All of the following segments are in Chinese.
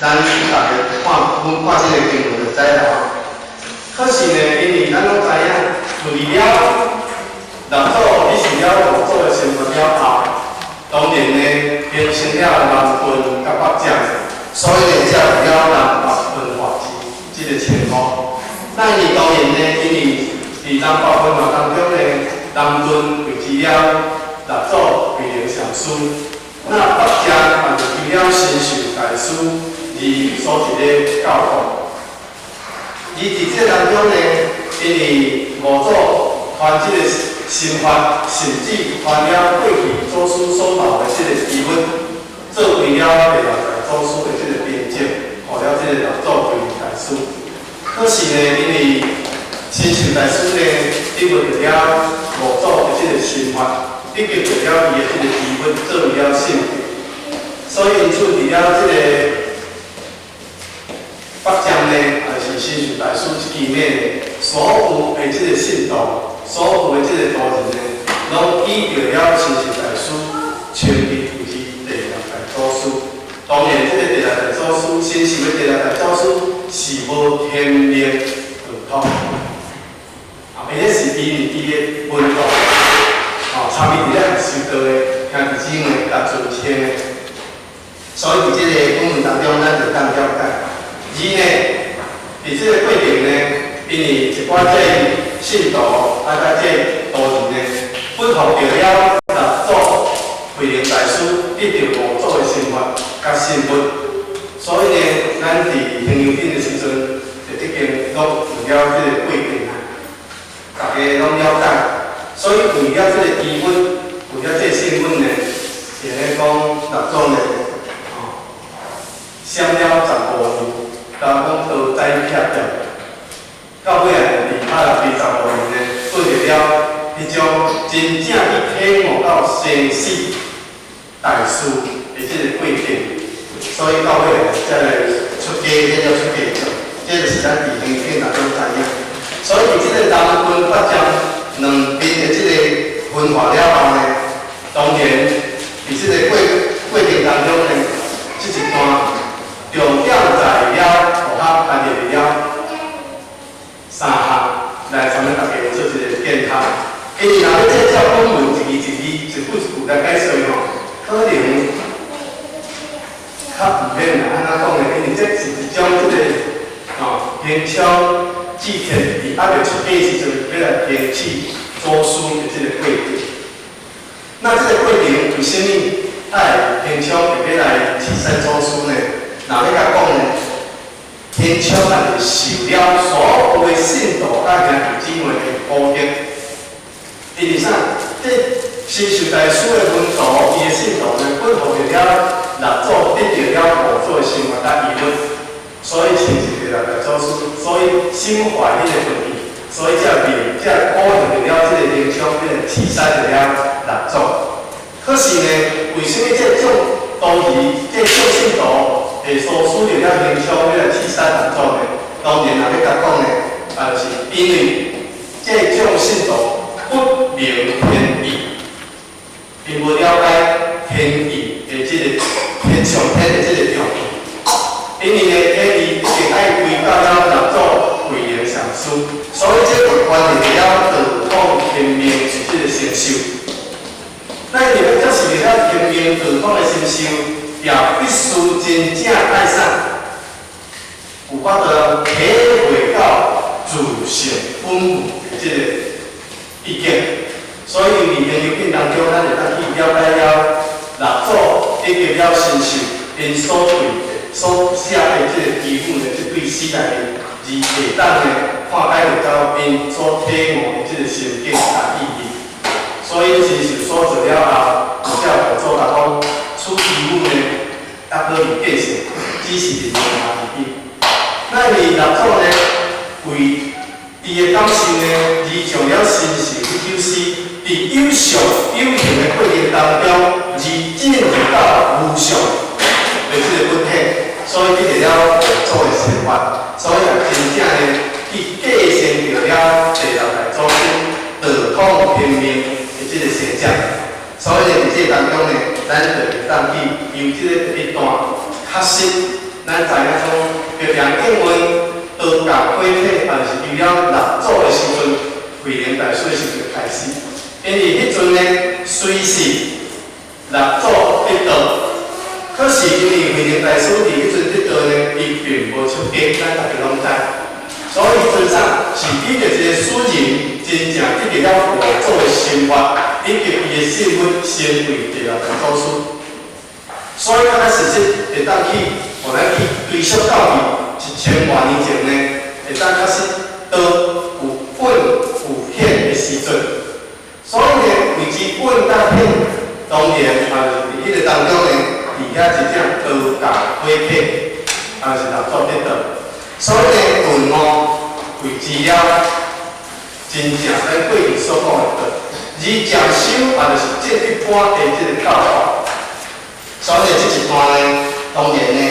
咱大家看这个经文就知啦。可是呢，因为咱拢知影，除了六祖你是了五祖的生活了后，当然呢，形成了南分甲北掌，所以呢，才有了南北分化这个情况。那你当然呢，因为伫南北分化当中呢，南分为支了六祖慧能上师，那北掌就为了神秀大师而所一个教导。而伫这当中呢，因为五祖传这个心法，甚至传了过去祖师所留的这个遗文，作为了第六代祖师的这个编辑，予了这个六祖慧能大师。可是呢，因为神秀大师呢，得不到了五祖的这个心法，得不到了伊的这个遗文，作为了信条，所以因此伫了这个北掌呢，就是神秀大师这里面所有的这个信徒，所有的这个道人呢，拢依照了神秀大师称为就是第六代祖师。当然，这个第六代祖师，神秀的第六代祖师是无天命文统，而且是因伊的文化，参与伫咧修道的兄弟姊妹甲尊谦的，所以伫这个经文当中，咱就当了解。而呢，伫这个过程呢，因为一寡这信徒啊，甲这道人呢，不服着了六祖慧能大师得到五祖的生活甲信物，所以呢，咱伫行牛顶的时阵，就已经拢有了这个过程啊，大家拢了解，所以为了这个疑问，为了这个信物呢，就咧讲六祖呢，闪了15年。甲讲都栽撇掉，到尾啊，第25年呢，做着了迄种真正去体悟到生死大事的这个过程，所以到尾才来出家，这叫出家教，这就是咱伫经典当中知影。所以伫这个南分北掌两边的这个分化了后呢，当然伫这个过程当中呢，这一段。重点在了，互他办入了三项，来参咱大家做一个检讨。因为若要这照讲文一字一句来解说吼，可能较毋免啦，安怎讲呢？因为这是一种这个天窗祭天，伫还未出家时阵，要来天启祖师的这个过程。那这个过程为什么爱天窗会要来启山祖师呢？若要甲讲呢，天窗啊是受了所有的信徒甲兄弟姊妹的保佑。因为啥？这神秀大师的门徒，伊的信徒呢，本乎着了六祖得到了五祖的生活甲遗文，所以称是六代祖师，所以心怀迄个本意，所以才鼓励着了这个天窗，变成启山着了六祖。可是呢，为什么这种道义，这种信徒？会所使用了天窗，要来启山六祖呢？当然，若要甲讲呢，就是因为这种信徒不明天意，并无了解天意的这个上天的这个重义。因为呢，天意一定爱归到了六祖慧能上师，所以这有关系了道统天命的这个成就。那你们就是为了天命道统的成就。也必须真正爱上，有法度体会到自性本具的这个意见。所以伫研究品当中，咱就当去了解了六祖得到了神秀因所写的这个题目的这对时代的字，会当呢看解得到因所体悟的这个心境甲意义。所以神秀所做了后，才有做甲讲。出题目呢，也可以变成只是一个而已。那你六祖呢，为伊的感受呢，而从了神秀这首诗，伫有上有形的过程当中，而进入到无上的这个本体，所以得了五祖的生活，所以也真正呢，去继承着了第六代祖师道统天命的这个成就。所以呢，伫这当中呢，咱就会当去由这个一段确实咱知影讲，月亮英文都甲火体，但是除了六祖的时阵，慧能大师的时阵开始，因为迄阵呢，虽是六祖得道，可是因为慧能大师伫迄阵得道呢，伊并无出家，咱大家拢知。所以真正是伊着一个诗人，真正得到了五祖的心法，以及伊的身份身为第六代祖师。所以开始是会当去，互咱去追溯到去1000多年前呢，会当开始都有本有显的时阵。所以呢，为之本甲显，当然伫迄个当中呢，伫遐一种刀甲火体，是六祖得道。所以呢，文为之了，真正咱过去所讲的道，而讲修就是这一般的这个教法。所以这一段呢，当然呢，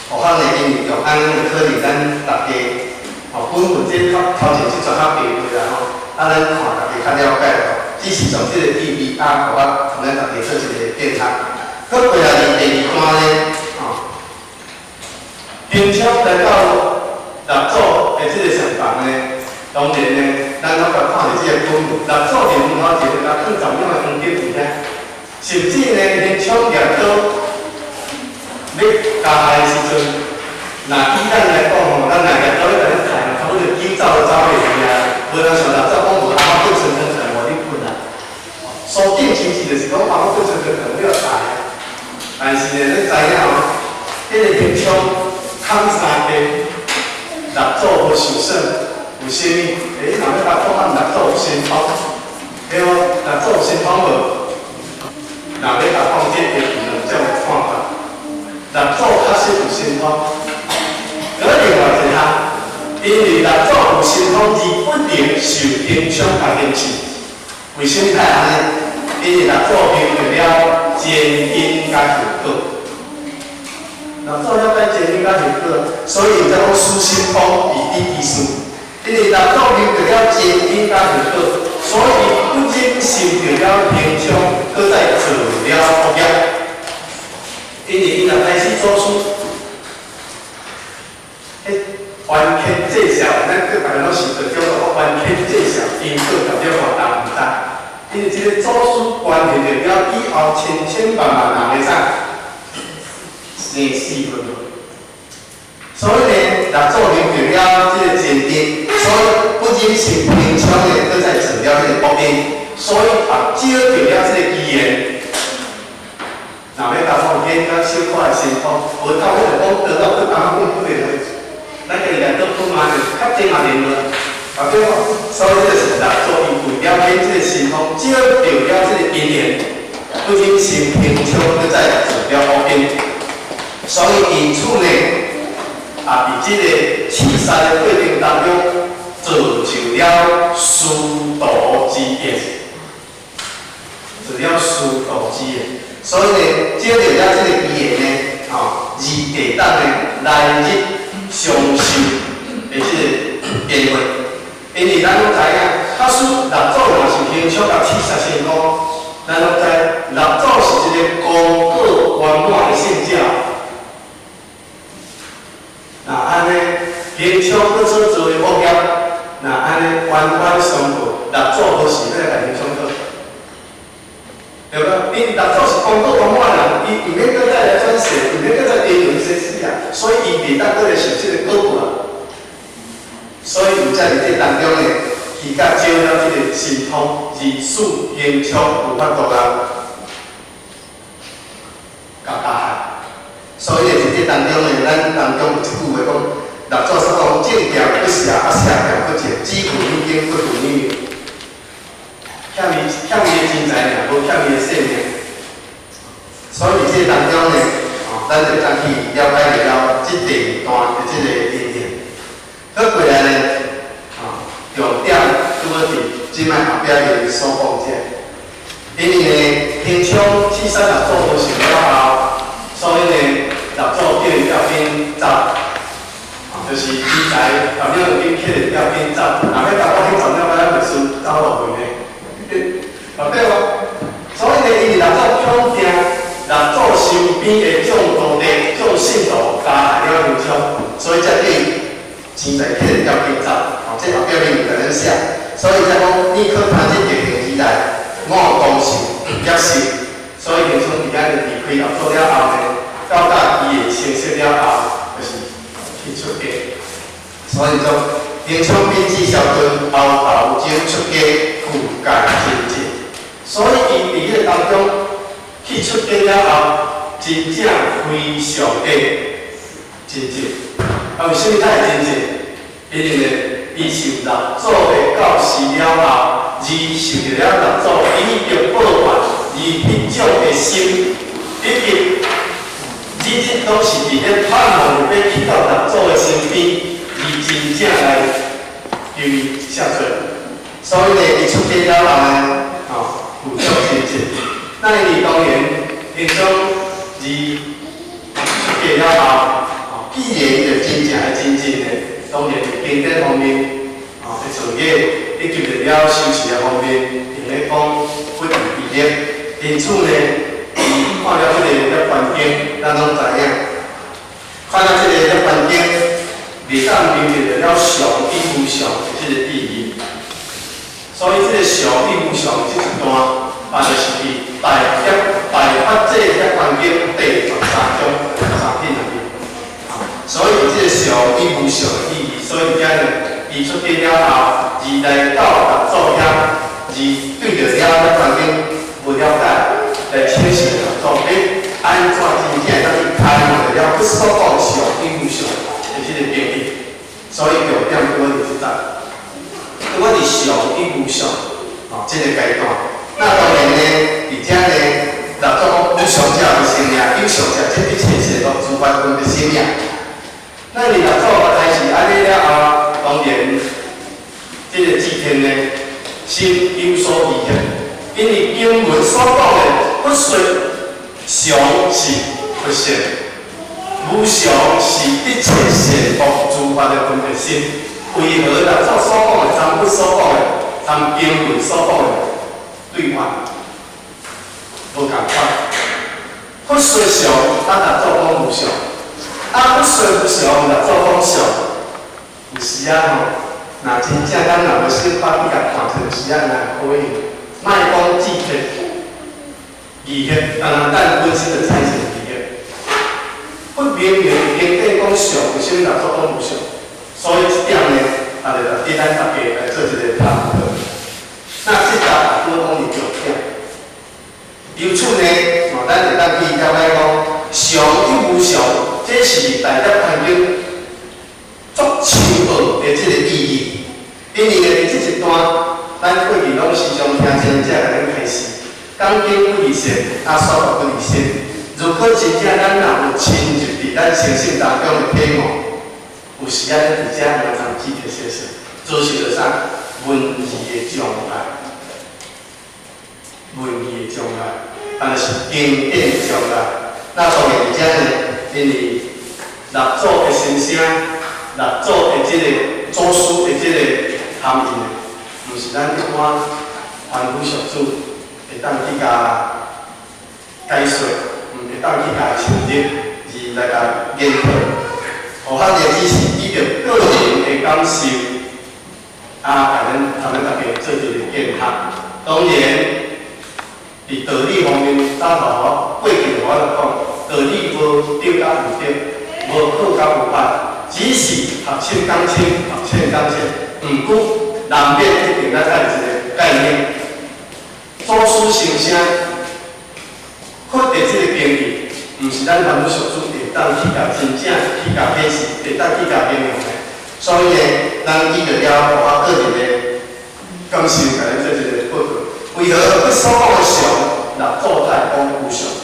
学校呢因为用安尼可能咱大家本这头前这阵较避讳啦咱看大家较了解只是从这个意义互我同咱大家做一个检查。搁过来第二段呢，平常来到六祖的这个上房呢，当然呢，咱拢甲看着这个本六祖伫门口一个甲放十秒的黄金伫遐，甚至呢，连抢掠刀要加的时阵，那以咱来讲吼，咱掠刀要甲你砍，差不多9走都走袂去啊，无人想六祖讲无阿妈变成可能无你困啊。所见亲戚就是讲阿妈变成可能要大，但是呢，你知影吼，迄个平常扛三天。六祖无受胜，有啥物？若要甲讲六祖有神通，对无？六祖有神通无？若要甲讲这个有两种看法。六祖确实有神通，搁另外一项，因为六祖有神通而不定受平常甲限制。为什么会安尼？因为六祖明白了前因甲后果。六祖了解前因甲后果，所以才讲殊心通以地基数。因为六祖明白了前因甲后果，所以不仅受到了平常，搁再做了福业。因为伊若开始做书，完全介绍，咱各大家拢想到叫做完全介绍，因果代表大家唔知。因为这个做书关系着了以后千万人会知。生死分，所以呢，六祖明白了这个前因，所以不仅是平常的，搁再做了这个福因，所以也招到了这个机缘。若要甲讲见较小可的神通，无到迄个讲得到去阿公不袂落，咱家己来做不嘛就较济嘛连落，对无？所以这是六祖伊为了见这个神通，招到了这个因缘，不仅是平常，搁再做了福因。所以因此呢，伫这个刺杀的过程当中，造就了师徒之缘，造了师徒之缘。所以呢，借着了这个机缘呢，而地当呢来日相修的这个机会。因为咱拢知影，假使六祖若是平常甲刺杀成功，咱拢知六祖是一个功果圆满的圣者。那安尼平常搁所做的福业，那安尼完全相符，六祖无是要来平常做，对无？因为六祖是功果圆满人，伊毋免搁再来转世，毋免搁再颠轮生死啊，所以伊袂当搁来受这个果报啊。所以有在这当中呢，伊甲招了这个神通，而使平常有法度人甲加害。所以在这当中呢，咱当中有一句话讲，六祖说讲正条不舍，舍条不解，只顾女经不顾女命。欠伊的钱财尔，无欠伊的性命。所以这当中呢，咱就当去了解了这第二段的这个理念。搁过来呢，重点拄好伫即摆后壁的所讲者，因为呢，平常刺杀六祖都想了后，所以呢。六祖叫伊调兵走，就是以前后了兵叫伊调兵走，若要甲我迄10了，咱袂输走落去呢，对无？所以呢，因为六祖强调，六祖身边的众徒弟、众信徒，加海了营销，所以才对钱财去了建造。哦，这后壁面有甲咱写，所以才讲你可谈这地平时代，我当时也是，所以就从伫咱离开合作了后呢，到甲伊的成熟了后，就是去出家。所以说，营商编辑小队后前出家，富家真正。所以伊伫迄个当中去出家了后，真正非常的真正。啊，为什么才会真正？因为呢，伊受六祖的教示了后，而受着了六祖以着报怨，而迄种的心，以及日日都是伫咧盼望要去到六祖的身边，而真正来求伊下罪。所以呢，伊出家了后呢，有足真正。那伊当然，因种而出家了后，既然就真正的真正呢，当然经典方面，会从个以及着了修持的方面，用咧讲不如毕业。因此呢，伊看了这个环境，咱拢知影，看了这个环境，袂当明白着了上与无上的这个意义。所以这个上与无上这一段，就是伫大法这个环境第13章3篇内面。所以这个上与无上的意义，所以今日伊出家了后，而来到六祖遐，而对着了环境无了解，来请示六祖，安怎真正当去开悟了不所讲上与无上的这个定义。所以重点我就是在，我伫上与无上这个阶段。那当然呢，伫遮呢，六祖讲无上者为生命，有上者即一切世俗诸法分别生命。那你六祖开始安尼了后，当然，这个祭天呢，心有所异样，因为经文所讲的不说常是不善，无常是一切善恶诸法的分别心。为何六祖所讲的，参不所讲的，参经文所讲的对法无共款？不说常，六祖讲无常。不说不常，六祖讲常，有时若真正咱若要小把比较看出，有时若可以，莫讲智慧、义学，咱本身就产生义学。不明明经典讲常，为什么六祖讲无常？所以这点呢，就对咱大家来做一个探讨。那这集我讲是重点。由此呢，咱会当去了解讲常与无常。这是大家环境足深奥的这个意义，因为呢，伫这一段，咱过去拢时常听先者来咱开始，讲经不离善，说法不离善。如果真正咱若有深入伫咱生性当中的体悟，有时咱伫遮常常记得些什，做是着啥？文义的障碍，文义的障碍，就是经典的障碍。那当然伫遮呢。因为六祖的心声，六祖的这个祖师的这个含义，毋是咱一般凡夫俗子会当去甲解说，会当去甲承认，而来甲研讨。学校的只是依着个人的感受，甲咱大家做一个建学。当然，伫道理方面，早头过去我就讲。道理无对甲有对，无好甲有歹，只是合清讲清，合清讲清。毋过难免一定咱有一个概念，祖师心声，确定这个经义，毋是咱凡夫俗子会当去甲真正去甲解释，会当去甲应用的。所以呢，咱依着了我个人的感受，甲咱做一个报告。为何佢所讲的常，六祖才讲无常？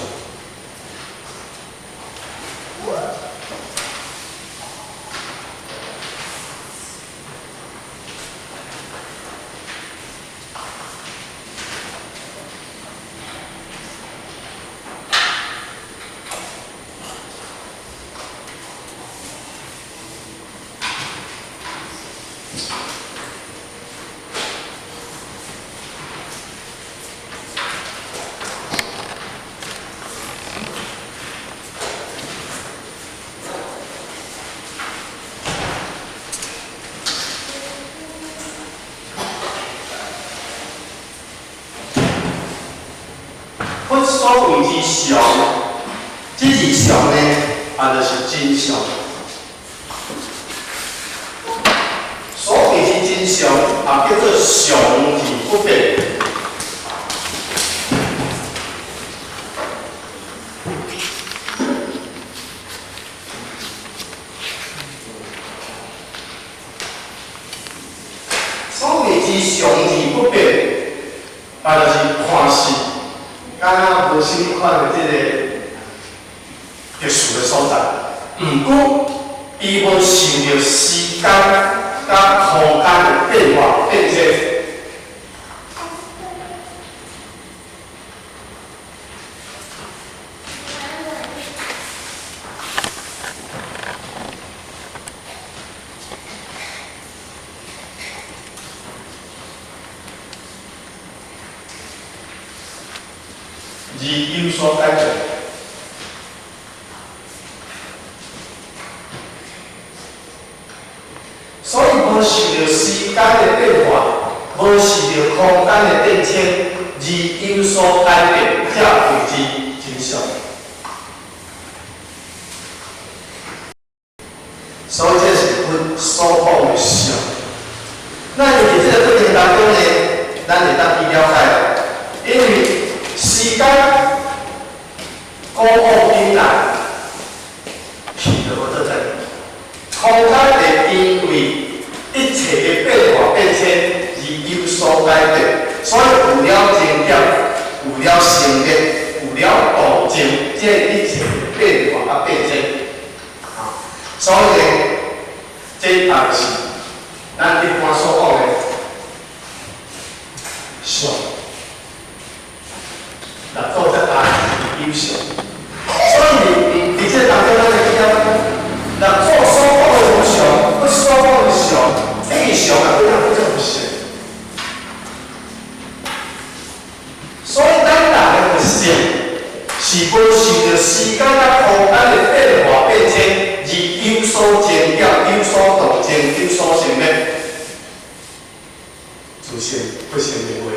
名之上，这字上呢，就是真相。所谓之真相，叫做常而不变。所谓之常而不变，就是看事，敢无什款的特殊的所在。毋过，伊无受到时间甲空间的变化变迁。而有所改变，所以无受到时间的变化，无受到空间的变迁，而有所改变，才谓之真相。所以这是阮所讲的相。那伫这个过程当中呢，咱会当去了解，因为时间过往进来，去就无做在；空间会因为一切的变化变迁而有所改变，所以有了经验，有了成立，有了道证，这一切的变化啊变迁。所以呢，这就是咱一般所讲的相。六祖在大义有相，所以伫这当中，咱会记得六祖所讲的无相，不所讲的相，这个相啊，非常非常有相。所以咱人的相是无受到时间甲空间的变化变迁，而有所增减、有所动静、有所成立，自性不成名为。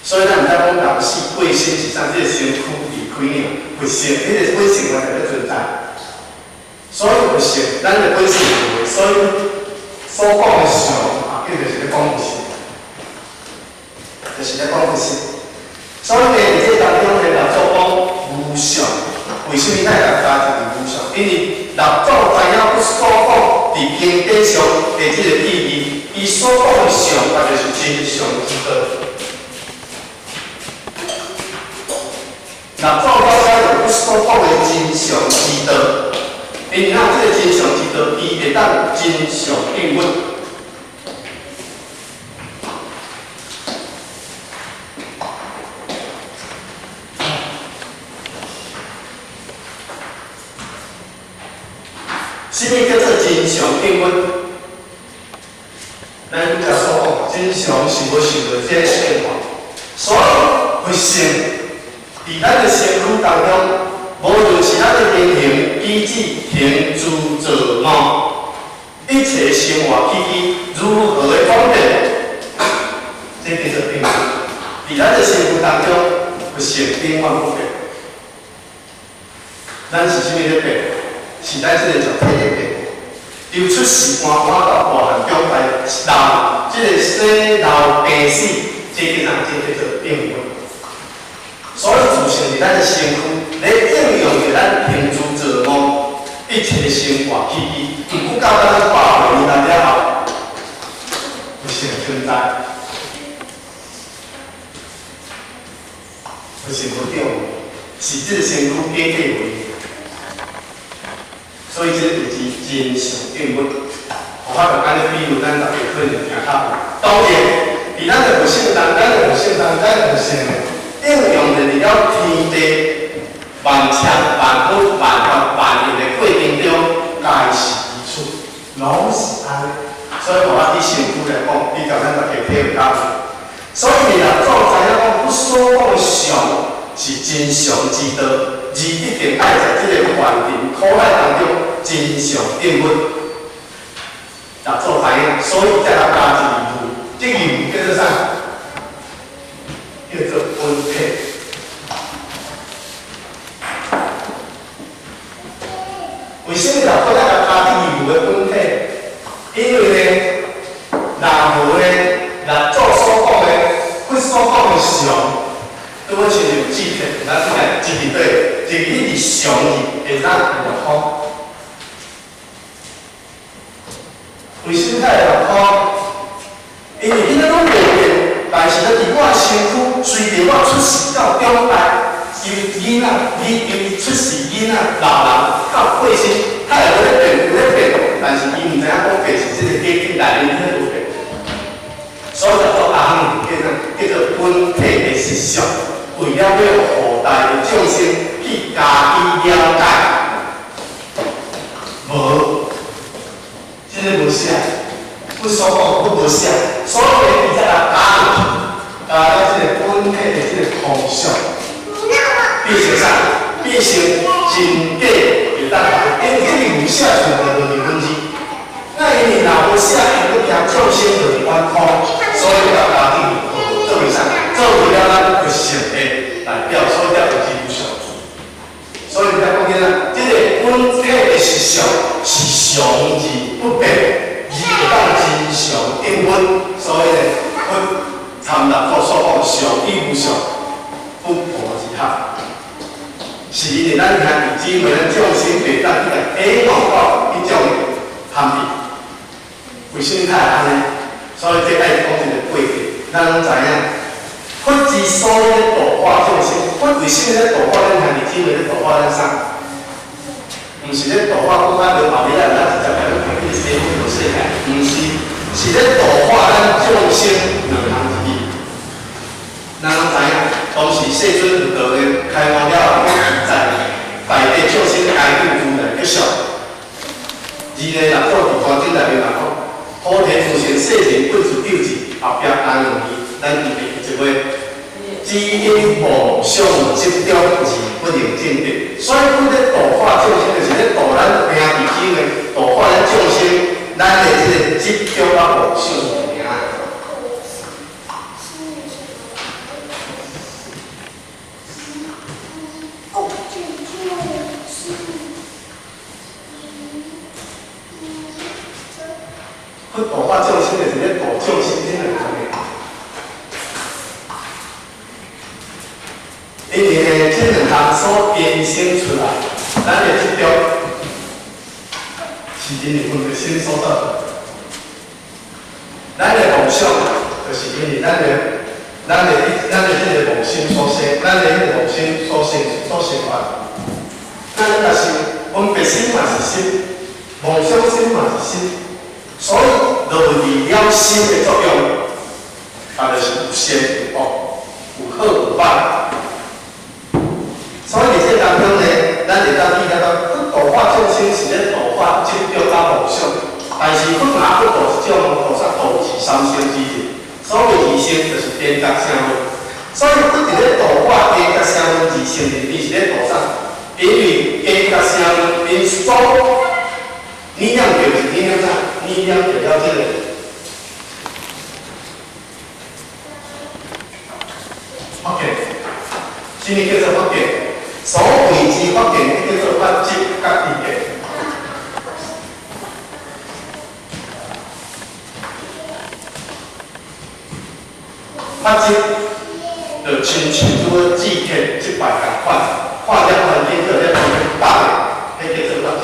所以咱毋知讲人死过身是啥，这个身躯离开了，会成，迄个本性还在存在。所以有性，咱的本性有，所以所讲的相啊，叫就是咧讲有性，就是咧讲有性。所以呢，伫这当中呢，六祖讲无相，为什么咱要加一个无相？因为六祖知影不所讲伫经典上的这个意义，伊所讲的相，那就是真相之道。六祖了解有所讲的真相之道，因为这个真相之道，伊会当真相应运。什么叫做真相应运？咱拄则所讲，真相是无受到这个变化，所以会成。伫咱的身躯当中，无论是咱的言行、举止、行住坐卧，一切生活起居如何的方便，这叫做变化。伫咱的身躯当中，会成变化不变。咱是啥物咧变？是咱这个肉体咧变。由出世慢慢到大汉中来老，这个生老病死，这叫啥？这叫做变化。所以自性伫咱的身躯，咧应用伫咱行住坐卧一切生活起居，毋过到咱8岁年了后，有成存在，就是无重，是这个身躯变化为。所以这就是真相应运。我就安尼比如，咱大家可能听较。当然，伫咱的佛性当，咱的佛性当，咱的佛性。应用在了天地万千万物万法万有的过程中，该是而出，拢是安尼。所以我以身躯来讲，比较咱大家体会较。所以六祖知影讲，不所讲的相是真相之道，而一定爱在这个环境苦难当中真相应运。六祖知影，所以才来加一个字，这个字叫做啥？叫做分配。常日会当6箍。为什么才6箍？因为囡仔拢袂变，但是咧伫我身躯，随着我出世到中代，由囡仔，由出世囡仔、老人到过身，他会有咧变，有咧变，但是伊毋知影讲变是即个基因内面喺度变。所以叫做红叫做本体的实相，为了要互大的众生去加以了解，无，即个无写，不所讲不无写，所以伊才来加了即个本体的即个空相，变成啥？变成真假会当来，因为这个有写出来就2分之。那因为若无写，伊要惊众生就完空。所以要加定做为啥？做为了咱有成的代表，所以要有基础上。所以咱讲起来，这个本体的实相是常而不变，而会当真常定稳。所以呢，参纳所讲常与无常不破之合，是因为咱兄弟姊妹咱众生袂当去来影响到迄种含义。为什么会安尼？所以这爱讲一个过程，咱拢知影，佛之所以咧度化众生，佛为什么咧度化咱兄弟姊妹咧度化咱啥？毋是咧度化讲咱落后日咱直接来去生活到世界，毋是，是咧度化咱众生两项之意。咱拢知影，当时世尊佛道咧开悟了后，在大地众生哀痛苦来结束，而呢若做伫观经内面来讲。菩提自性世人本自救治，后壁安两字，咱预备一位只因妄想执着而不能证得。所以，阮咧度化众生，就是咧度咱兄弟姊妹，度化咱众生，咱的即个执着啊妄想尔。去度化众生，就是咧度众生这两方面。因为呢，这两项所衍生出来，咱的执着是因为分别心所造的。咱的妄想，就是因为咱的这个妄心所生，咱的这个妄心所生发。咱若是分别心嘛是心，妄想心嘛是心。所以，就为了心的作用，它就是有善有恶，有好有歹。所以在这当中呢，咱会当理解到，度化众生是咧度化执着甲妄想，但是佛嘛不度这种菩萨度是三生之人，所谓二生就是天觉声闻。所以佛伫咧度化天觉声闻二生里面是咧度啥？因为天觉声闻因所你让就是你让啥？你让就要这个。法界，什么叫做法界？所谓之法界，叫做法执甲地界。法执就亲像做字帖100共款，看了环境就咧旁边打的，迄叫做法执。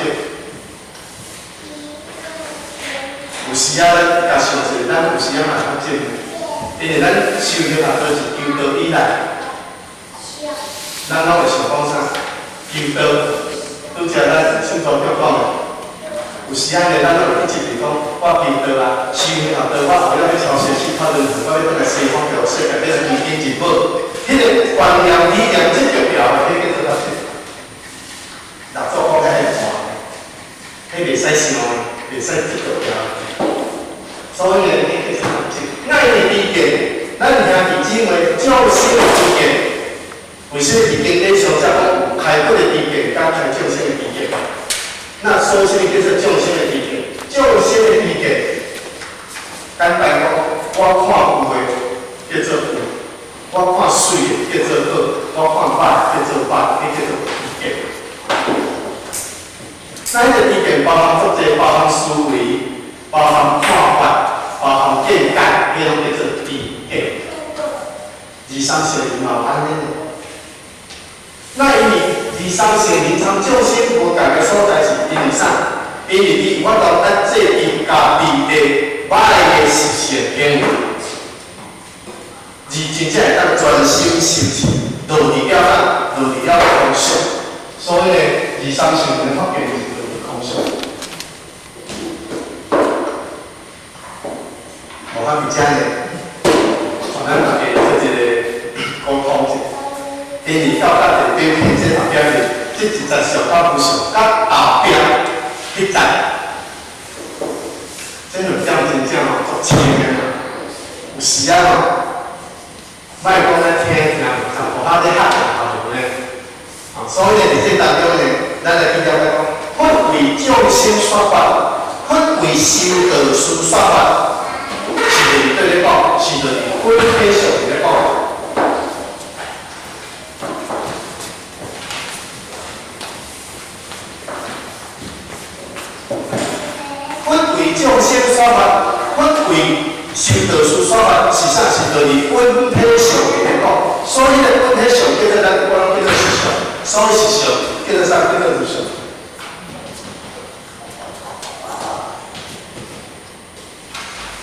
有时啊，咱甲想做，咱有时啊嘛较少，因为咱修行啊都是求道以来，咱拢会想讲啥？求道，拄则咱圣徒叫讲的，有时啊呢，咱拢会去一直讲，我求道啊，修行啊道，我为了要超越其他人，我要倒来西方叫世界，要来求经进步，迄个观念理念这重要的，迄叫做啥？六祖讲的迄个话，迄袂使想的，袂使执着了。所以呢，迄叫做法执。爱的意见，咱兄弟姊妹照心的意见，为什么意见咧上则讲开佛的意见，甲开众生的意见？那说什么叫做众生的意见？众生的意见，简单讲，我看有的叫做有，我看水的叫做好，我看歹叫做歹，迄叫做意见。咱的意见包含足济，包含思维，包含看法。包含见解，迄种叫做意见。二三世嘛有安尼的。那因为二三性平常重心无共个所在是因为啥？因为你有法度咱制定家己的歹个习性行为，而真正会当专心修持，落伫了啥？落伫了空性。所以呢，三性的发现就是落伫空性。无法比遮呢，咱大家做一个沟通者。因为到咱这边这后壁呢，这一十上到不上，到后壁迄站，这两点真正哦，足深个嘛。有时啊吼，莫讲咱听听唔通，互咱咧学也无咧。所以呢，伫这当中呢，咱来比较来讲，佛为众生说法，佛为修道士说法，是对咧讲，是对本体上咧讲。众生说法，佛为修道士说法，是啥？是对于本体上来讲，所以呢，本体上叫做咱我叫做实相，所以实相叫做啥？叫做如相。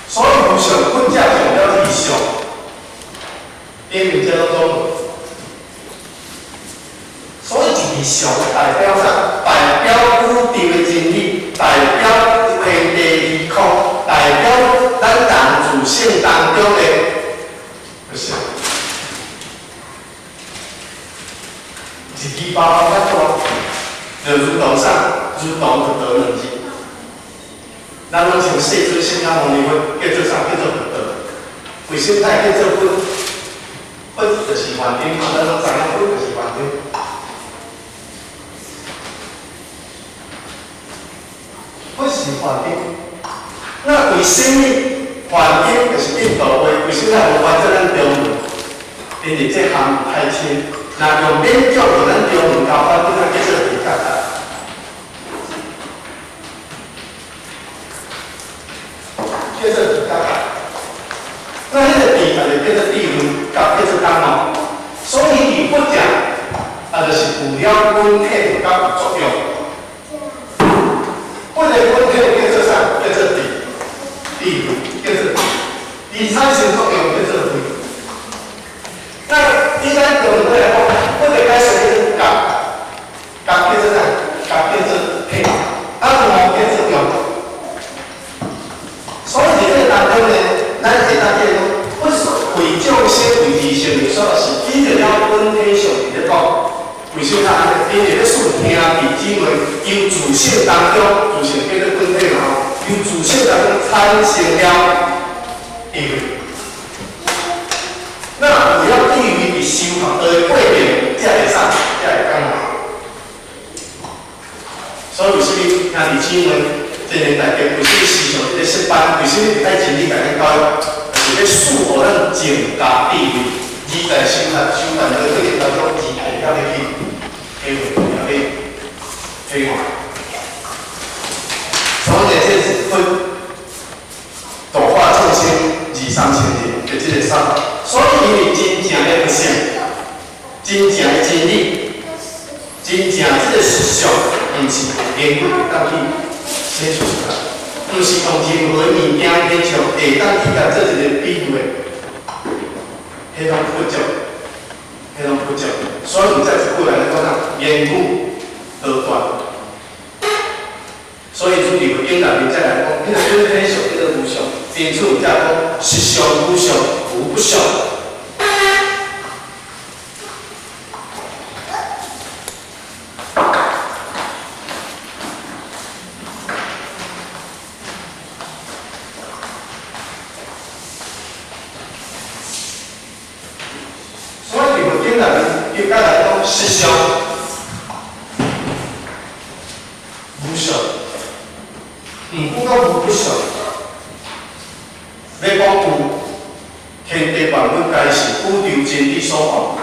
所以如相本只上了理想，英文叫做中文。所以理想代表啥？代表固定的真理，代表天地虚空，代表咱人自性当中的不是，一字包包较大，就如同啥？如同就道两字。咱拢从世尊释迦牟尼佛叫做啥？叫做道。为什么叫做本？本就是梵天嘛，咱拢知影本就是梵天。本是梵天，那为什么梵天就是印度话？为什么无翻做咱中文？因为这项太深，若用勉强用咱中文交翻，叫做比较难。叫做比较难。那迄个地就叫做地论，叫做刚好。所以你不讲，就是有了本体甲有作用。本来本体叫做啥？叫做地论，叫做地产生作用叫做地。那一般中文来讲，本来解释叫做甲，甲叫做啥？甲叫做体，无叫做用。所以伫这当中呢，咱会当见到，不是为众生为自性的说是依着了本体上伫讲。为什么安尼？因为咧顺兄弟姊妹由自性当中，自性叫做本体嘛，由自性当中产生了地位。那有了地位伫修学的过程，才会啥？才会讲好。所以为什么兄弟姊妹这年代为什么时常伫咧失班？为什么伫在前里甲咱教育，是咧树互咱正家地位，二代修学的过程当中，二代才会去。黑尾要被黑化，所以呢，这是分度化众生三千年的这个说法。所以因为真正的不相，真正的真理，真正这个实相，毋是言语当去写出来，毋是用任何物件变成会当去甲做一个比喻的，迄种不足。迄种不足，所以在一句来讲啥，言语而断。所以主题会经常再来讲，迄个本体上，迄个无相，因此有才讲实相无相，无不相。应该来讲实相无相，不讲无不相。要讲有天地万物皆是宇宙真理所化，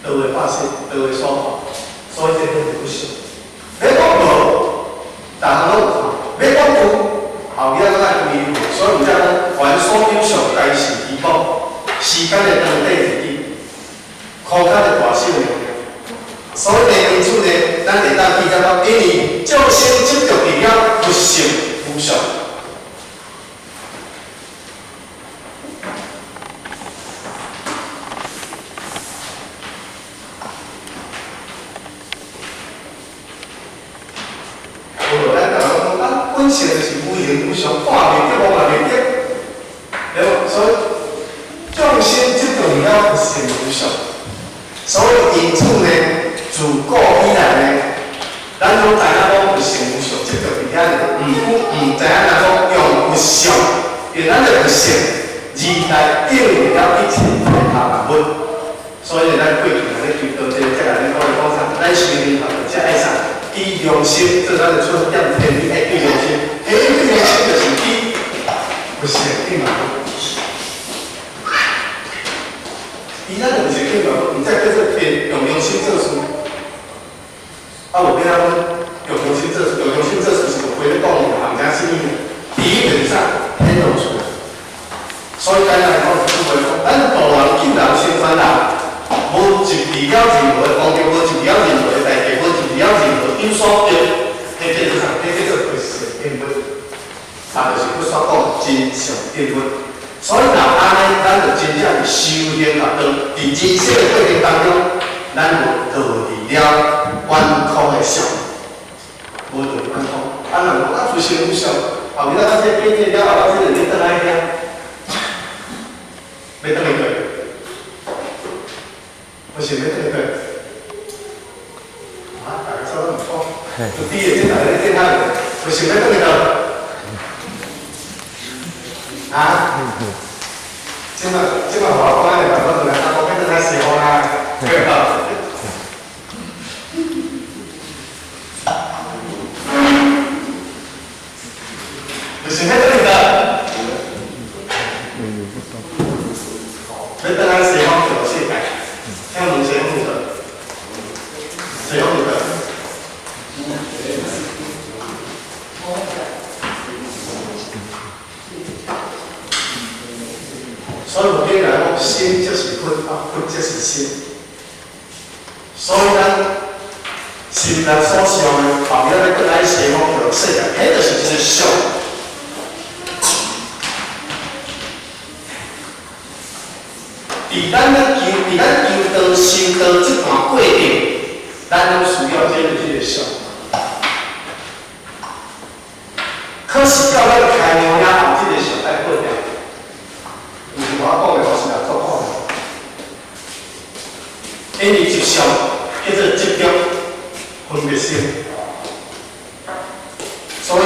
都会发生，都会所化，所以这叫无不相。要讲无，逐项拢有法；要讲有，后边咱爱有，所以有才讲凡所有相皆是依报，时间的长短是空间的大小的，所以呢，无咱大家讲啊，本性就是无形无相，看袂得，摸嘛袂得，对无？所以众生最重要是性无相。所以因此呢，自古以来呢，咱拢知影讲有性无相，即个伫遐呢，毋知影咱讲用有相，因为咱就有性，二代应会了一切天下万物。所以咱过去咧追到这个来讲啥，咱修行头才爱啥，以良心，即咱就出点天理爱对良心，对良心就是以有性对嘛。伊咱就有性对嘛，毋再叫做用良心做事。啊，无变啊，用良心做事，用良心做事是回咧讲的，也毋知啥物。第一就是啥，天龙出来。所以咱来讲，是袂讲，咱大人、救人、先传人。无就离了任何的工作，无就离了任何的代志，无就离了任何有所得，迄叫做啥？迄叫做不善因物，啊，就是不煞讲真善因物。所以若安尼，咱就真正是修行学道，伫人生的过程当中，咱就脱离了冤苦的相，无脱离冤苦。啊，若讲啊，自性有相，后日咱这变这了后，咱这就倒来遐，要倒来过。不是没对对，啊，大家说得唔错，就第一天大家见他，不是没对的，啊，今晚好好讲的，大家来，大家跟着他喜欢啊，对吧？不是没对的，没跟他喜欢表现。像我们谁用的？谁用的？所以我跟你讲，心就是坤，坤就是心。所以咱心咱所想的，后面咧，咱西方就说的，迄就是一个相。伫咱求道修道这段过程，咱拢需要这个相。可是到咱开悟了后，这个相爱过掉，毋是我讲的，我是来做讲的。因为一相叫做执着分别心，所以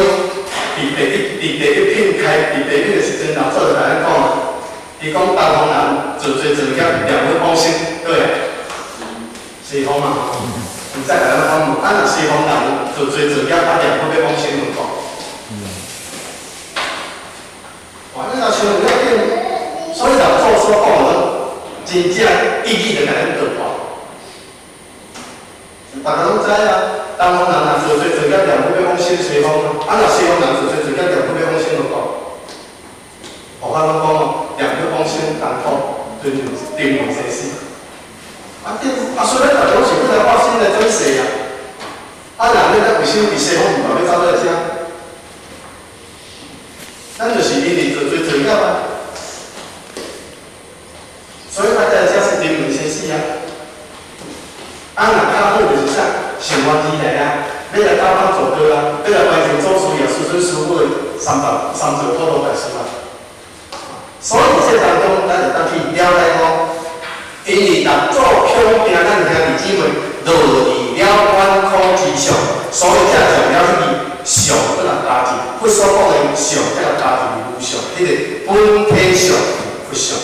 伫第一品开，伫第一个时阵，老早就来咱讲。伊讲东方人自罪自业，两会放心，对。西方嘛，毋再来咱讲无，若西方人自罪自业，两会要放心两讲。哇，你若像有一点，所以老祖所讲的，真正意义就甲咱讲破。大家拢知啊，东方人若自罪自业，两会要放心西方，若西方人自罪自业，两会要放心两讲。我刚刚讲哦，两个光纤当中，对电路先生。虽然大家是不能发现的真实呀，人咧为什么伫西方唔要走到遮？咱就是因为做自业啊，所以大家遮是电路先生啊。若较好就是啥，生活之内啊，要来教堂做歌啊，要来完成做事业、师尊师傅的300多大师啊。所以这当中，咱就当去了解讲，因为大做向定咱兄弟姊妹落离了冤苦之上，所以才上了迄个上这个价值，不所讲的上这个价值无上，迄个本体上不上。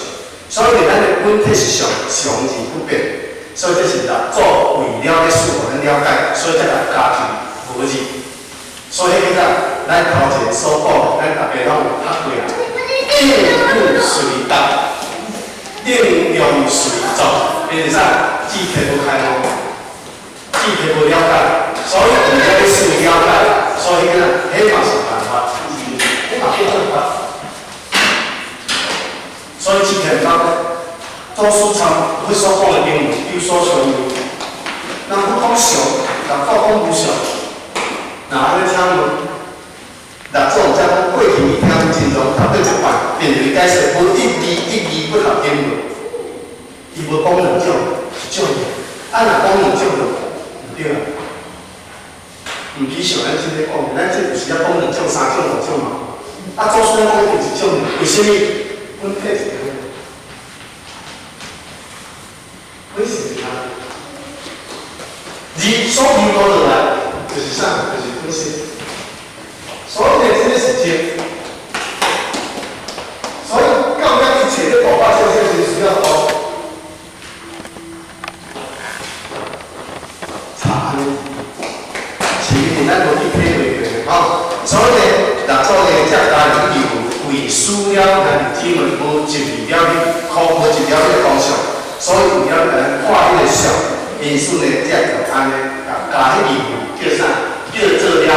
所以咱的本体是上，上字不变。所以这是大做为了咧使我们了解，所以这个价值无字。所以迄个咱头前所讲，咱大家拢有学过啦。应不随达，应用随做，变成啥？智体无开悟，智体无了解，所以唔了去事了解，所以个迄嘛是办法，迄嘛变做法。所以智体讲，做市场会所讲的经文，有所相应。人不讲上，人不讲无上，那安尼请问？六祖才讲过去伊听真宗，头对一摆，便是解释无一字不合经论。伊无讲两种，一种。若讲两种就唔对啊。唔比像咱即个讲，咱即有时啊讲2种、3种、5种嘛。啊，祖师讲有1种，为什么？阮配一个，为什么啊？所有都落来，就是啥？就是本身。所以呢，这个是真。所以到尾一切的大大小小是需要靠查呢。前面咱无去体会过吼，所以呢，六组呢，这家人有为输了咱姊妹无入了去，考无入了去方向，所以有了咱看迄个相，因此呢，这就安尼加迄义叫啥？叫做了。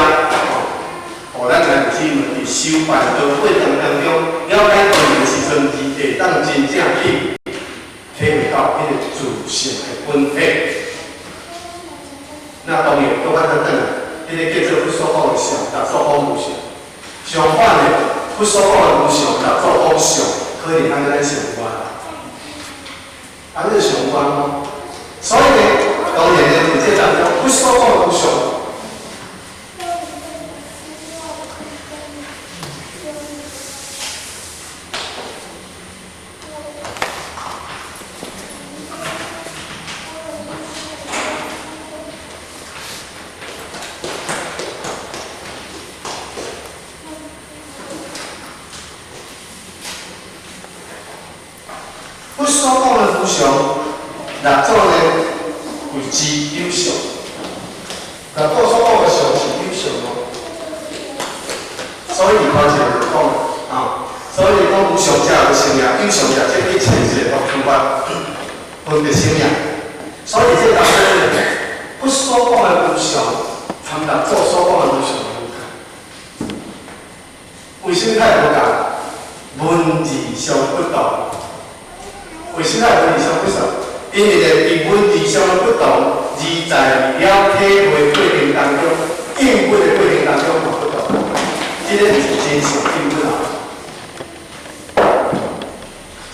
互咱家姊妹伫修办的过程当中，了解道理的时阵，会当真正去体会到迄个自信的本体。那当然，搁反倒转来，迄个叫做不所讲的相，六所讲无相。相反的，不所讲的无相，六所讲相，可能安尼咱相关。安尼相关吗？所以呢，当然呢，伫这当中，不所讲的无相。不所讲的无常，六组呢为之有常，六组所讲的常是有常哦。所以头前就讲啊，所以讲无常者有生命，有常者即一切是都出发分别生命。所以这当中呢，不所讲的无常，参六组所讲的无常无同。为什么太无同？文字上不同。为什么文字上不同？因为呢，伫文字上的不同，而在了体会过程当中，应用的过程当中嘛不同。这个是真常应用啊，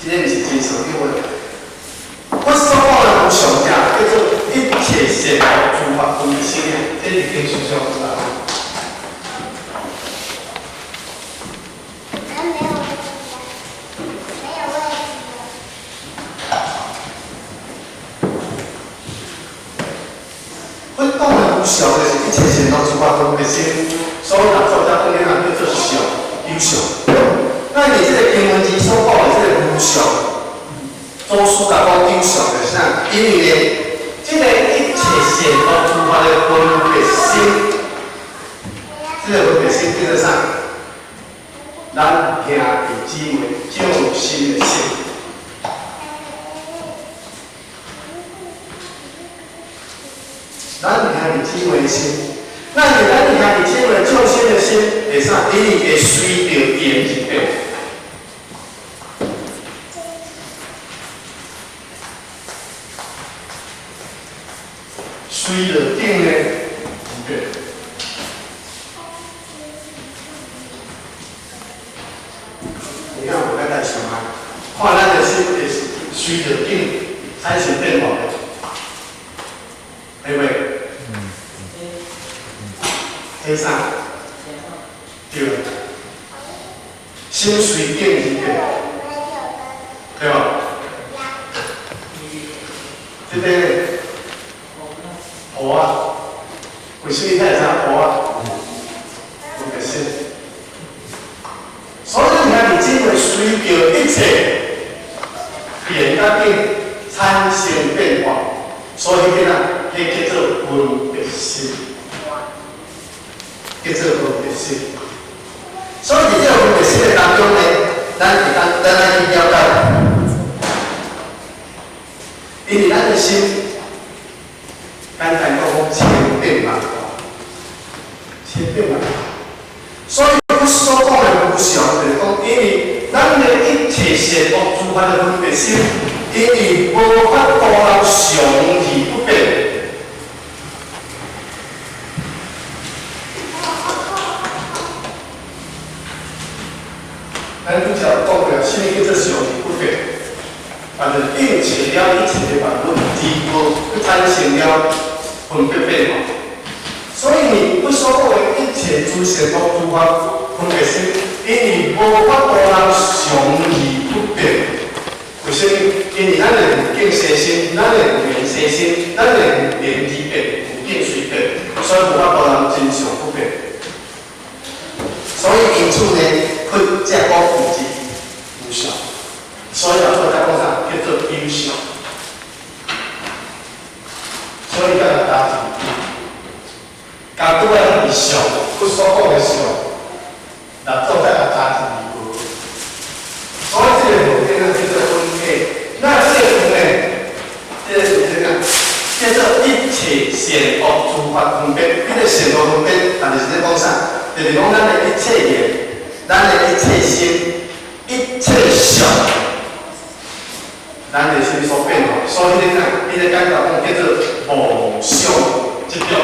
这个是真常应用。我所讲的无常者，叫做一切善恶诸法分别生命，这是经书上有讲。常就是一切善恶诸法分别心，所以六组才当然叫做常有常。那你这个经文字所讲的这个无常，祖师甲讲有常就是啥？因为呢，这个一切善恶诸法的分别心，这个分别心叫做啥？咱兄弟姊妹众生的心。咱兄弟姊妹的心，咱兄弟姊妹众生的心，会啥？因为会随着缘而变，随着定呢而变。你看我刚才想啊，看咱的心会随着定产生变化的，对不对？黑啥？对，心随变而变，对吧？这个火啊，为什么它啥火啊？分别心。所以你看，你只会随着一切变甲变产生变化，所以迄个迄叫做分别心。叫做分别心，所以在这个分别心的当中呢，咱去了解，因为咱的心，简单讲千变万化，千变万化。所以我所讲的无常，就是讲，因为咱的一切善恶诸法的分别心，因为无法度常而不变。咱拄则讲过，什么叫做常而不变？反正应切了一切的万物，而无产生了分别变化。所所以你不所有的一切诸神都诸法分别心，因为无法度人常义不变。为什么？因为咱的有境生心，咱的有缘生心，咱的有缘而变，有境随变，所以无法度人真常不变。所以因此呢，佢只讲有质无效，所以做在讲啥叫做有效。所以要打字。甲拄仔是上，佢所讲的上，那做在打字里头。所以这个图片呢叫做分配。那这个图呢，这个图片呢叫做一切善恶诸法分别。这个善恶分别，但是在讲啥？就是讲咱的一切业，咱的一切心，一切相，咱的心所变化。所以你看，你个感觉讲叫做无相即种。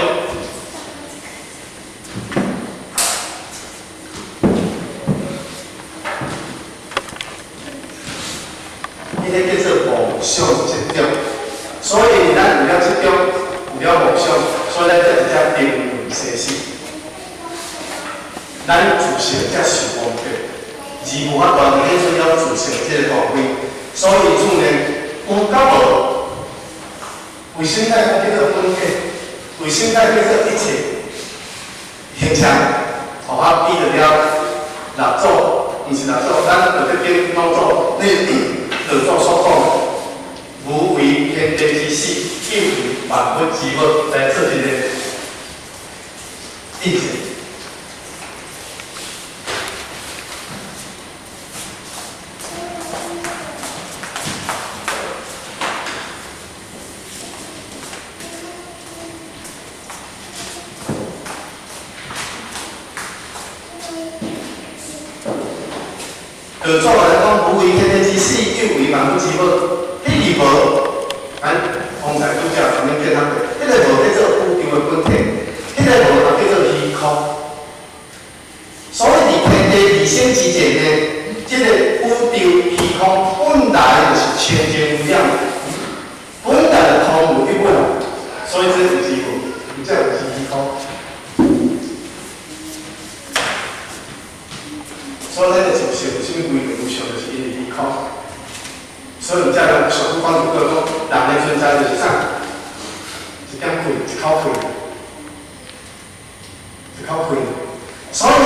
这叫做无相即种，所以咱有了即种，有了无相，所以咱才只定论生死。咱自性才受方便，而无法度演出了自性这个部分。所以自然有甲无，为什么叫做分配？为什么叫做一切？形象，互我比得了六组，毋是六组，咱就去点两组，就做所讲，无为天地之始，有为万物之母，来做一个印证。就做来讲，无为天地之始，有为万物之母。迄个无，咱方才拄则前面见到过，迄个无叫做宇宙的本体，迄个无也叫做虚空。所以伫天地二性之前呢，即个宇宙虚空本来就是清净无染，本来就空无一物，所以这是虚无，这就是虚空。所以咱的自性，为什么规定有相，就是因为虚空。所以有才用上古方就讲，人的存在就是啥？一点气，一口气，一口气。所以呢，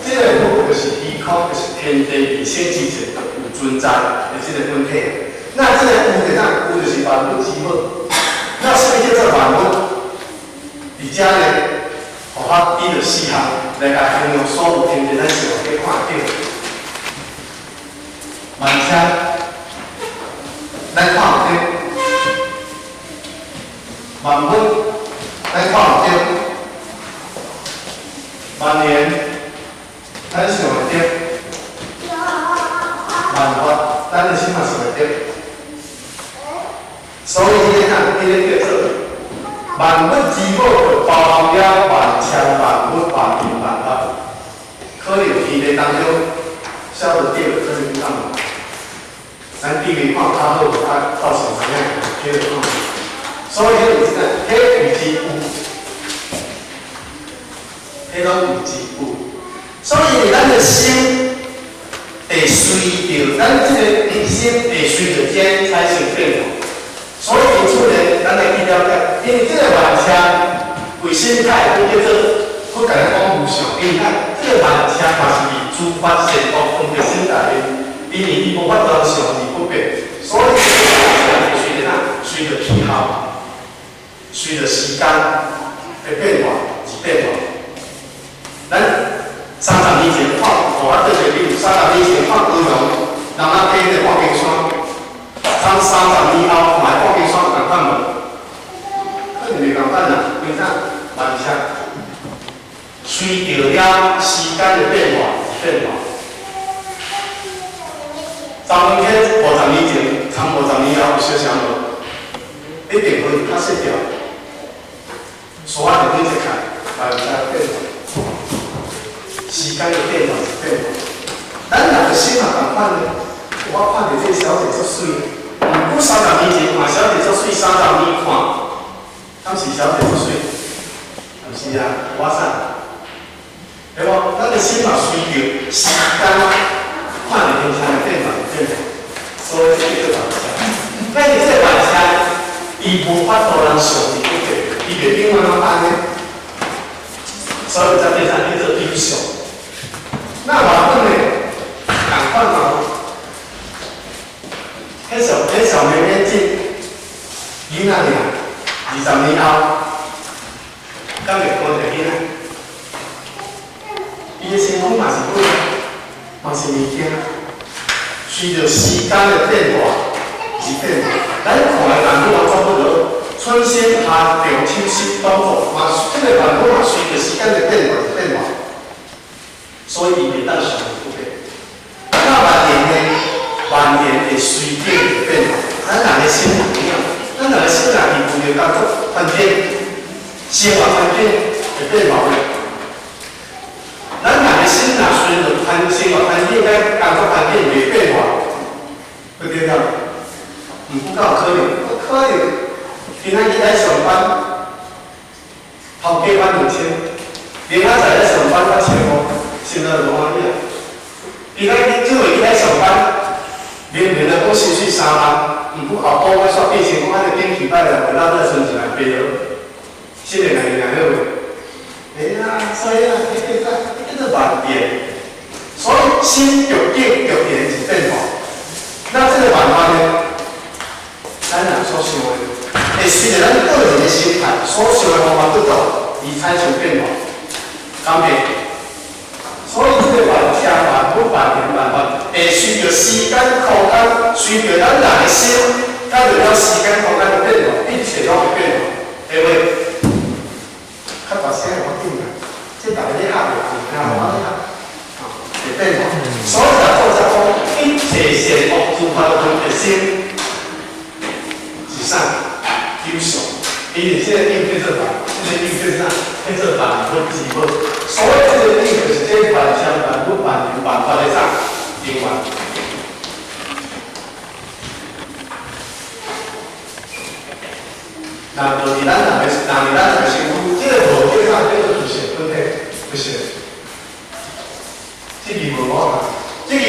这个就是虚空，就是天地二性之前有存在的这个本体。那这个有啥？有就是万物之母。那什么叫做万物？而且呢，互我比着四项来甲形容所有天地，咱是有去看到。万象。咱看有着，万物，咱看有着，万年，咱想会着，万法，咱的心嘛想会着。所以这个叫做万物之母，就包含了万象、万物、万物、万法。可能伊个当中晓得对，可能不当。咱地面看较好，它造成啥样？迄个看，所以迄就是啥？迄有之有，迄拢有之有。所以咱的心会随着咱这个心会随着天产生变化。所以因此呢，咱来去了解，因为这个万象为心态，叫做我甲咱讲无常。因为这个万象嘛是以诸法善恶分别心来的。因为伊无法度常而不变，所以这个随着哪？随着气候，随着时间的变化而变化。咱30年前看，我对个比如30年前看高雄，人仔爬个破冰山，30年后看破冰山共款无？可能袂共款啦，因为啥？万象随着了时间的变化而变化。昨天50年前，差50年后有小啥无？一定会较细条，山就变一开，万象变化，时间的变化是变化。咱人的心嘛共款呢，我看着这小姐足水，毋过30年前看小姐足水，30年看，敢是小姐足水？是啊，我啥？对无？咱的心嘛随着时间看着天窗的变化变化，所以这个反差。那你这个反差，伊无法度人想伊不对，伊袂变慢慢安尼，所以才变成叫做优秀。那我问呢？赶快嘛！迄小妹妹进囡仔俩，20年后，敢会看着囡仔？伊的身躯嘛是不，嘛是物件，随着时间的变化而变化。咱看的版本嘛差不多，春先夏长秋湿冬作，嘛这个版本嘛随着时间的变化而变化，所以伊袂当想不变。那晚年呢？晚年会随着变化，咱人的心不一样，咱人的心若是有着工作环境、生活环境会变化的。咱人的心若随着生活环境、甲工作环境袂变化，会对了，毋够可能，可能今仔日来上班，头家赚2000，明仔载来上班才1500，心内无安尼啊。今仔日这位来上班，明年的讲薪水3万，毋过后补我煞变成讲安尼顶期摆来，咱再存起来赔了，新的来好个。所以啊，这个万变，所以心着境着变是变化。那这个办法呢？咱人所想的，会随着咱个人的心态、所想的方法不同，而产生变化，敢袂？所以这个万家万不万年万法，会随着时间空间，随着咱人的心，甲着了时间空间的变化，一切拢会变化，会袂？较大声我紧啦，即大家咧合袂住，然后我咧合，会变化。所以就讲一切善恶诸法都的心是啥？优秀。因为现在应对这法，现在应对啥？跟这法不即不。所谓这个应就是这反相反不反人反法的啥？应完。那就是咱人的辛苦，这个无对上这个不是，对不对？不是。这个无好啦，这个有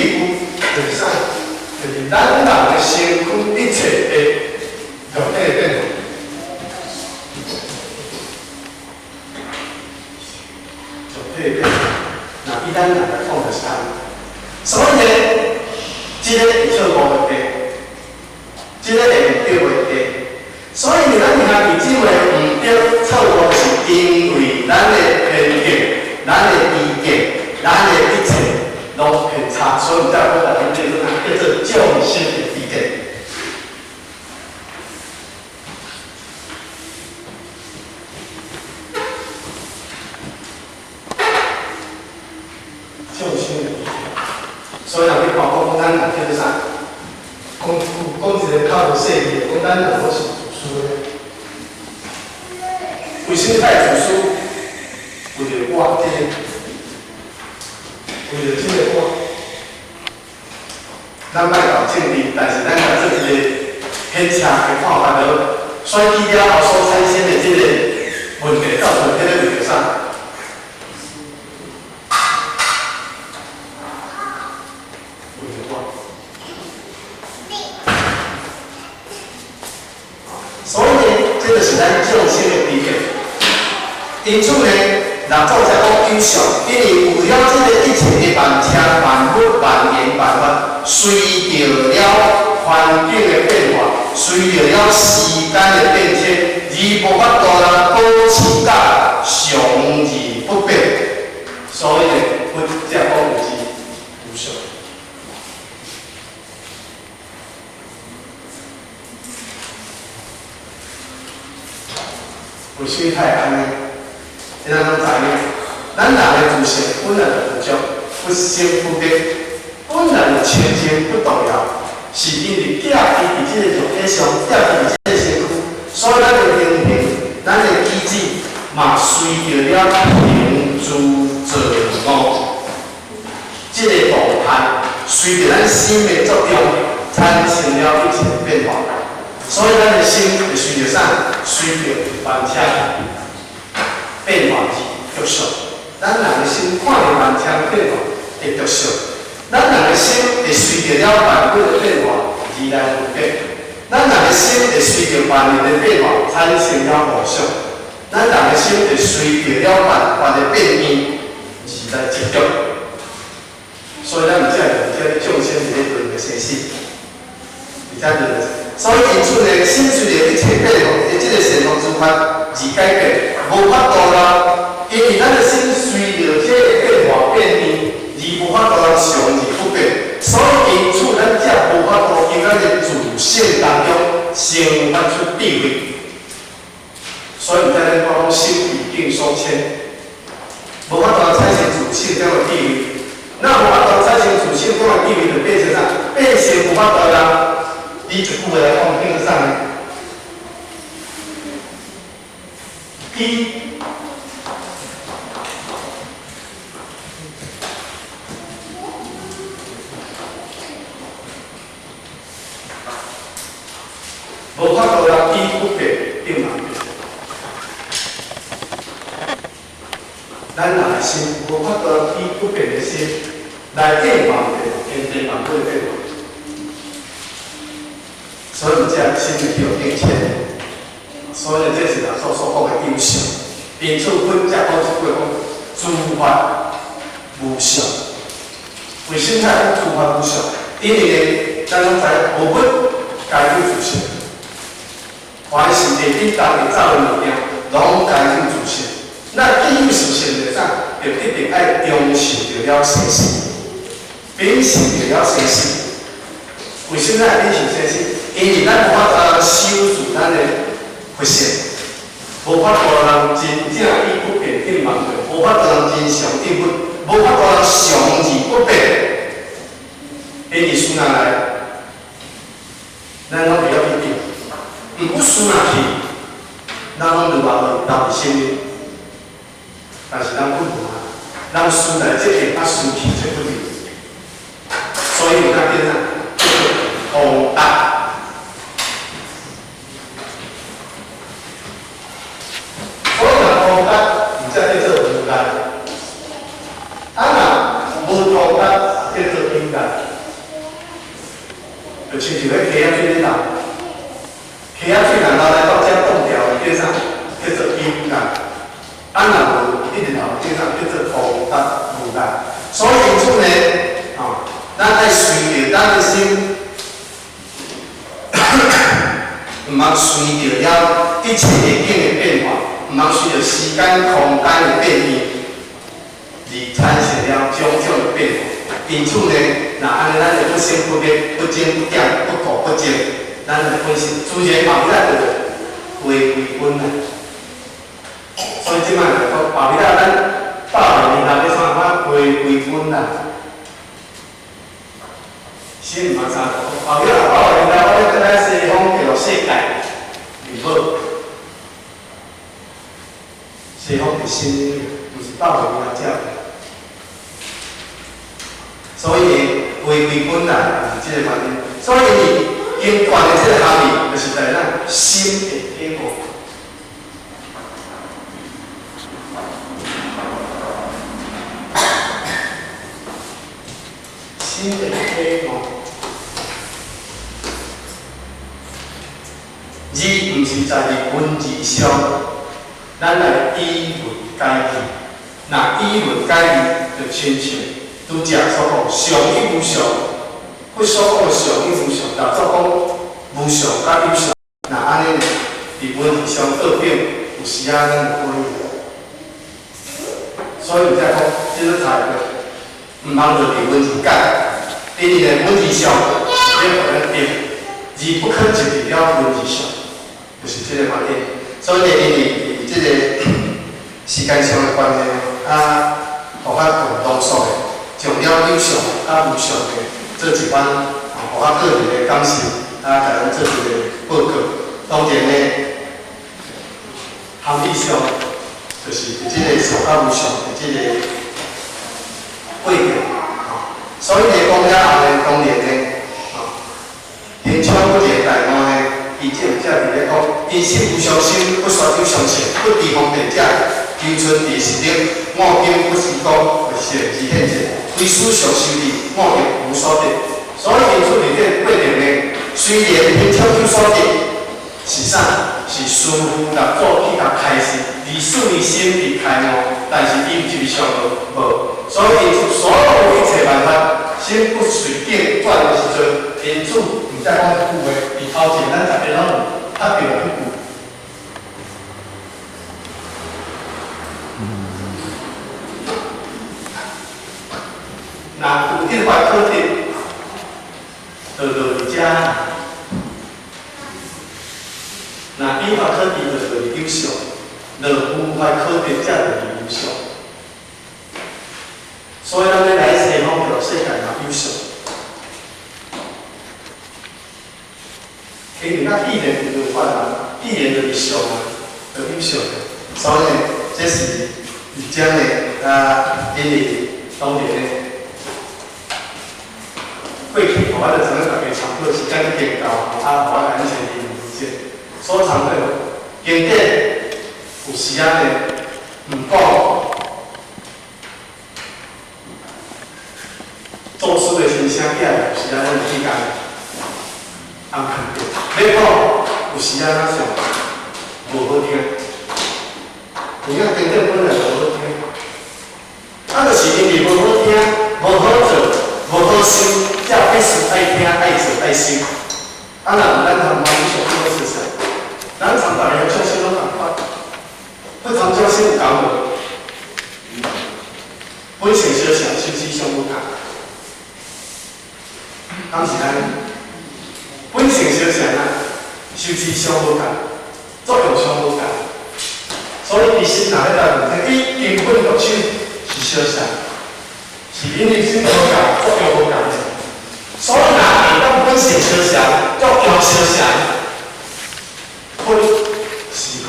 就是啥？就是咱人的辛苦一切的肉体变化。那一旦人来讲就是安尼，所以呢，这个会错误的，这个会对袂对。所以咱兄弟姊妹唔对错误，是因为咱的偏见、咱的意见、咱的一切拢偏差，所以才会来讲这个叫做众生的意见。所以人去看讲咱人叫做啥？讲一个靠着细节，讲咱人我是读书的。为什么爱读书？为了我这个，为了这个我，咱莫搞政治，但是咱搞做一个偏差的看法了，选举了后所产生的这个问题，造成这个问题啥？所以呢，这个是咱众生的底片。因此呢，人做才讲优秀，因为有了这个一切的万千万物万言万法，随着了环境的变化，随着了时间的变迁，而无法度人保持甲常而不变。所以呢，我才讲有之无秀。为什么太安尼？因为咱知影，咱人的自性本来就不足，不生不灭，本来就清净不动摇，是因为寄伫这个肉体上，寄伫这个身躯，所以咱的灵魂、咱的意志嘛，随着了行诸作恶，这个动态随着咱心的作用，产生了一切变化。所以咱的心会随着啥？随着万千。变化是着相，咱人的心看到万千变化会着相，咱人的心会随着了万物的变化而来分别，咱人的心会随着万物的变化产生了妄想，咱人的心会随着了万物的变变而来执着，所以咱毋才会有这众生伫咧轮的生死，而且所以因此呢，心随着一切变化，即个善恶之法而改变，无法度啦。因为咱的心随着这个变化变变，而无法度通常而不变，所以因此咱才无法度在咱的自性当中生发出智慧。所以在咱讲心毕竟所牵，无法度产生自性这样的智慧。那无法度产生自性这样的智慧，就变成啥？变成无法度啦。以一句话来讲，变成啥呢？无法度啦，伊不变，变万变。咱人的心无法度伊不变的心来变万变，变万变变化。所以才心里有定见，所以这是人所讲的有相。因此，阮才讲一句讲：诸法无相。为什么讲诸法无相？因为呢，咱拢知无本该有自性，凡是内底当的造的物件，拢该有自性。那既有自性的啥，就一定爱忠受着了生死，秉承着了生死。为什么爱秉承生死？因为咱无法度守住咱的佛性，无法度人真正以不变应万变，无法度人真常应不，无法度人常而不变。因为输哪来，咱拢袂晓去变。毋过输哪去，咱拢就留伫心里。但是咱不无啊，咱输来这边，啊输去这不对。所以有咱变啥？空大。空达，毋则叫做无达；若无空达，叫做应达。就亲像迄溪仔水咧流，溪仔水若流来到遮冻掉，叫啥？叫做应达。若无一直流，叫啥？叫做空达无达。所以因此呢，咱爱随着咱的心，毋通随着了一切环境的变化。毋通随着时间、空间的变异，而产生了种种的变化。因此呢，若安尼，咱就不生不灭、不增不减、不苦不增，咱就本身自然后尾仔就回归本来。所以即摆就讲，后尾仔咱100年后要怎样回归本来？先毋通啥？后尾仔100年后，我要倒来西方叫做世界美好。西方的心理，毋是100年来才。所以回归本来是这个观念。所以经观的这个含义，就是在咱心的体悟。心的体悟，字毋是在于文字上。咱来以文解义，若以文解义，就亲像拄则所讲，常与无常，不所讲的常与无常，若所讲无常甲有常，若安尼伫文字上对比，有时啊咱就可以。所以才讲，即个材料，毋通就伫文字解，因为咧文字上是要互咱定，而不可就伫了文字上，就是即个观点。所以因为即个时间上的关系，互较浓缩的，将了有常甲无常的做一番，互较个人的感受，甲咱做一个报告。当然呢，含义上就是即个常甲无常的即个背景，所以呢，讲了后呢，当然呢，天窗不见大安呢。伊即有遮伫咧讲，因心无常心，不说有常性，不离方便者，青春第十点，我经不是讲会成之现前，为史上修理，我亦无所得。所以提出伫个过程呢，虽然因超有所得，是啥？是师傅甲做去甲开始，历史的心理开幕，但是伊就是上无，所以提出所有一切办法，心不随境转的时阵，因此毋再讲一句话，伫头前咱逐个拢较对一句。那有一块课程，就落伫遮。那英法课程就落优秀，落文化课程才落优秀。所以咱要来西方叫世界嘛优秀。因为咱语言有文化人，语言就是上啊，就优秀。所以呢，这是伫遮呢，因为当年呢。过去，我就只能大家参考时间去研究，互我安全的理解。所参考经典有时啊呢，毋讲做事的先生囝，有时啊咱有去讲，按肯定。要讲有时啊咱上无好听，有影经典本来就无好听，就是因为无好听，无好做，无好心。叫爱说爱听，爱做爱心。若咱通满足上好事实，咱常大家做事拢共款，不通做事有共无？本性相像，心思相不同。当时咱本性相像啊，心思相不同，作用相不同。所以其实若咧讲，伊根本六手是相像，是因为心无共，作用无共。所以若会当本性相像，作用相像，分是分，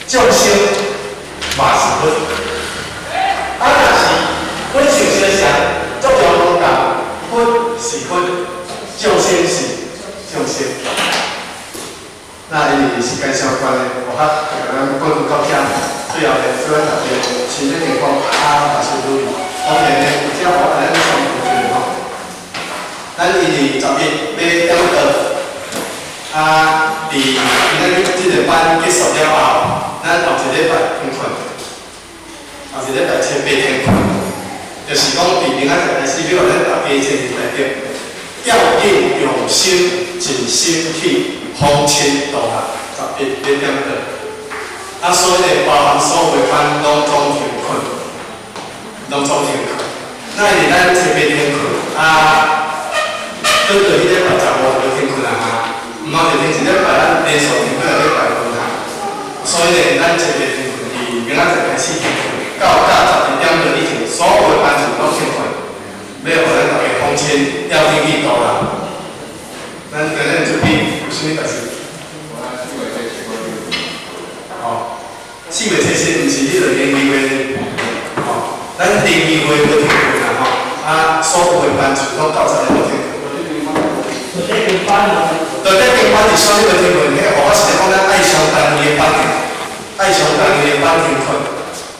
众生嘛是分。若是本性相像，作用无共，分是分，众生是众生。那因为时间相关咧，我咱讲到遮，最后咧，做咱大家新的情况大家注意。当然咧，有遮我咱上课吼。咱因为10月要点到，伫咱即个班结束了后，咱后一礼拜天困，后一礼拜请8天困，就是讲伫明仔载开始，要咱大家前日内底，要紧用心、尽心去风尘度日，10月要点到。所以呢，包含所有班拢总天困，拢总天困。那因为咱请8天困，对迄礼拜15就天困啊嘛，毋好就天一礼拜咱连续天几个礼拜困啊。所以呢，咱前日天困，伫明仔载开始天困，到12点就以前，所有的班主都天困，要互咱大家风尘要天气到啦。咱今日准备有啥物代志？哦，4月初7，毋是迄个联谊会，哦，咱联谊会要天困啦吼，所有的班主拢90点都天困。就这间班是选迄个天困，迄个我是讲咱爱上单位的班的，爱上单位的班天困，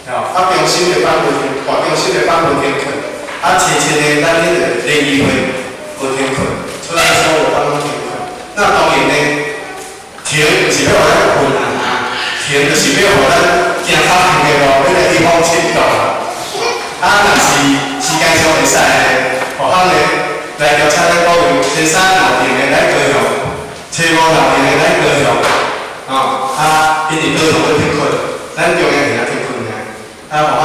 中心的班无天，大中心的班无天困，深深的咱迄个联谊会无天困，所以所有班拢天困。那当然呢，停是要互咱困啊，停就是要互咱行较远的路，要来地方佚佗啦。若是时间上会使的，互咱呢。来调查咱各位初三6点的来高雄，初5 6点的来高雄，因为高雄要天困，咱中央是天困的，互我